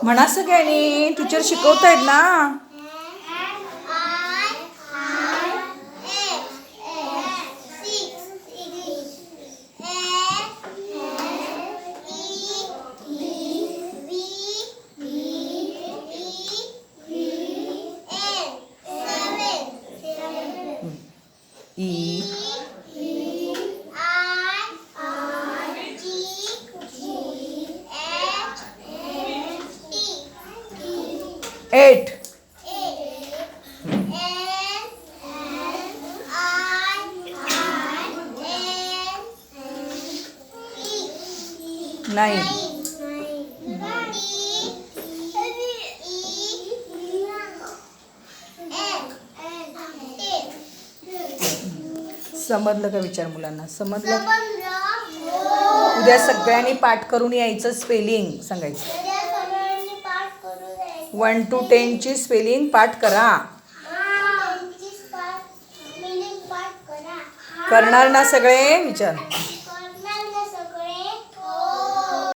म्हणा सगळ्यांनी, टीचर शिकवतायत ना. ई 8 9 समजलं का? विचार मुलांना, समजलं? उद्या सगळ्यांनी पाठ करून यायचं, स्पेलिंग सांगायचं. 1 to 10 ची स्पेलिंग पाठ करा. करणार ना सगळे? विचार.